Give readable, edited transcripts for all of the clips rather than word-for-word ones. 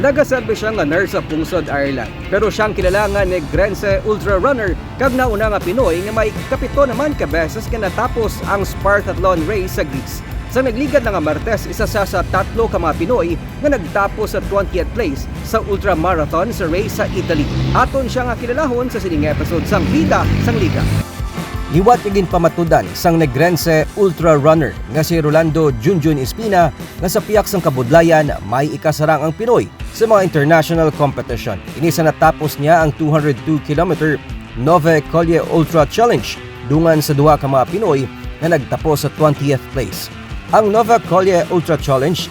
Nagaserbe siya nga nurse sa Pungsod, Ireland. Pero siyang kilala nga Negrense Ultramarathoner kag nauna nga Pinoy nga may kapito naman ka beses nga natapos ang Spartathlon race sa Greece. Sa nagligad na nga Martes, isa siya sa 3 ka mga Pinoy nga nagtapos sa 20th place sa ultramarathon sa race sa Italy. Aton siya nga kilalahon sa sining episode sang Vida sang Liga. Liwat igin pamatudan sang Negrense Ultrarunner nga si Rolando Junjun Espina nga sa piyak sang kabudlayan may ikasarang ang Pinoy sa mga international competition. Inisa natapos niya ang 202 km Nove Collie Ultra Challenge dungan sa duha ka mga Pinoy nga nagtapos sa 20th place. Ang Nove Collie Ultra Challenge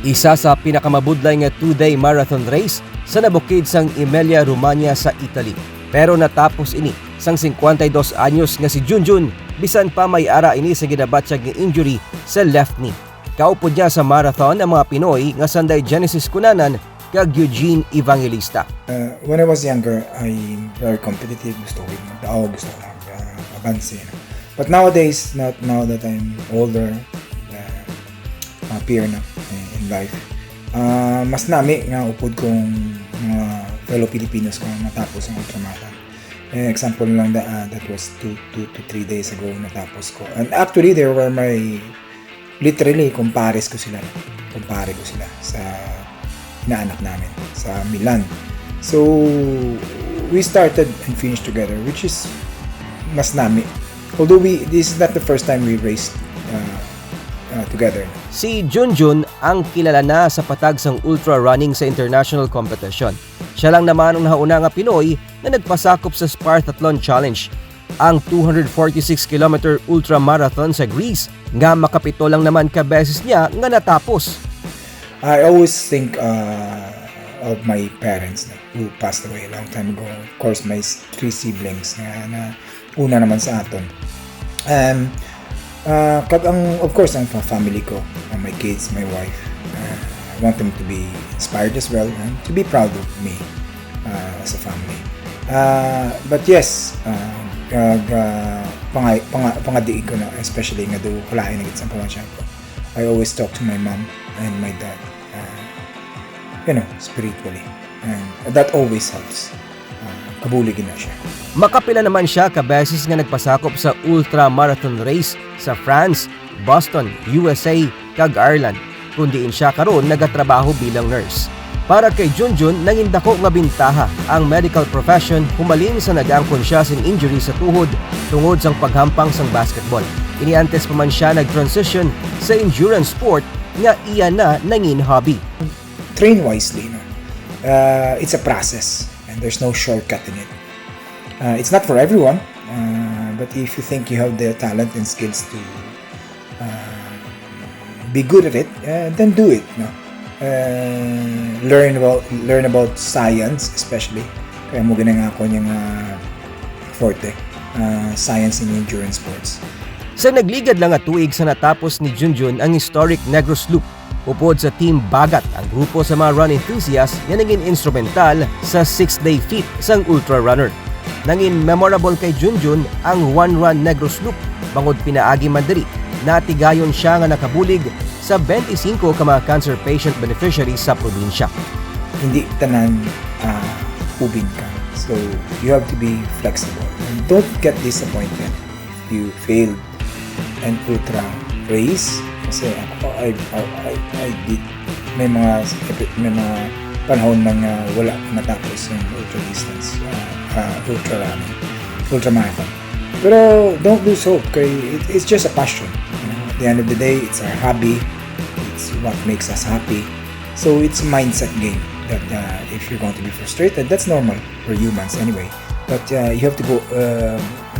isa sa pinakamabudlay nga 2-day marathon race sa nabukid sang Emilia Romagna sa Italy. Pero natapos ini sang 52 anyos nga si Junjun bisan pa may ara ini sa ginabatsyag nga injury sa left knee. Kaupod niya sa marathon ang mga Pinoy nga sanday Genesis Cunanan kag Eugene Evangelista. When I was younger, I'm very competitive. Gusto ko mag-abanse. But nowadays, not now that I'm older, appear na in life, mas nami nga upod kong mga fellow Filipinos kung matapos ang ultramarathon. Example lang that was 2 to 3 days ago natapos ko. And actually, they were literally, kumpare ko sila sa inaanak namin sa Milan. So, we started and finished together, which is mas nami. Although this is not the first time we raced together. Si Junjun ang kilala na sa patag sang ultra running sa international competition. Siya lang naman ang nauna nga Pinoy na nagpasakop sa Spartathlon Challenge, ang 246 km ultramarathon sa Greece, nga makapito lang naman ka beses niya nga natapos. I always think of my parents who passed away a long time ago. Of course, my 3 siblings na una naman sa aton. Of course, ang family ko, my kids, my wife, I want them to be inspired as well and to be proud of me as a family. But yes, pangadiig ko na, especially nga do kulain na gitsang pamansyan ko. I always talk to my mom and my dad, spiritually. And that always helps. Kabuligin na siya. Makapila naman siya kabeses nga nagpasakop sa ultramarathon race sa France, Boston, USA, kag Ireland, kundiin siya karon nagatrabaho bilang nurse. Para kay Junjun, nangin dako nga bintaha ang medical profession humalin sa nag-angkon siya sin injury sa tuhod tungod sang paghampang sang basketball. Iniantes pa man siya nag-transition sa endurance sport nga iya na nangin hobby. Train wisely, no? It's a process and there's no shortcut in it. It's not for everyone, but if you think you have the talent and skills to be good at it, then do it. No? Learn about science, especially. Kaya mo ganang ako niyang forte, science in endurance sports. Sa nagligad lang at tuig sa natapos ni Junjun ang historic Negros Loop, upod sa Team Bagat, ang grupo sa mga run enthusiasts na naging instrumental sa 6-day feat sang ultra runner. Nangin memorable kay Junjun ang One Run Negros Loop, bangod pinaagi man diri. Natigayon siya nga nakabulig sa 25 ka mga cancer patient beneficiaries sa probinsya. Hindi tanan ubin ka. So, you have to be flexible. And don't get disappointed if you failed an ultra race. Kasi ako, I did. May mga panahon nang wala natapos yung ultra distance, ultramarathon. Pero don't lose hope, kay it's just a passion. At the end of the day, it's our hobby. It's what makes us happy. So it's a mindset game that if you're going to be frustrated, that's normal. We're humans anyway. But you have to go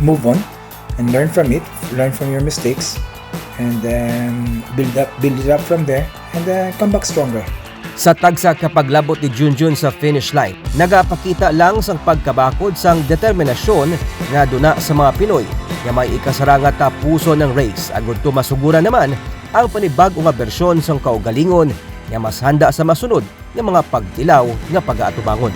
move on and learn from it, learn from your mistakes, and then build it up from there, and come back stronger. Sa tagsa kapaglabot ni Junjun sa finish line, nagapakita lang sang pagkabakod sang determinasyon nga duna sa mga Pinoy nga may ikasara nga tapuson ng race agud to masugura naman ang panibag-o nga bersyon sang kaugalingon nga mas handa sa masunod nga mga pagtilaw nga pag-aatubangon.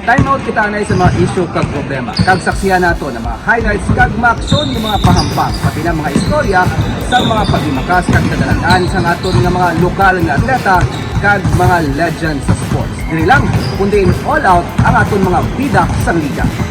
Time out kita na sa mga issue kag problema. Kag saksihan nato ng mga highlights kag maaksyon ng mga pahampang pati ng mga istorya sa mga paghimakas kag kadalaan sa aton nga mga lokal nga atleta kag mga legends sa sports. Dili lang, kundi all out ang aton mga bida sa liga.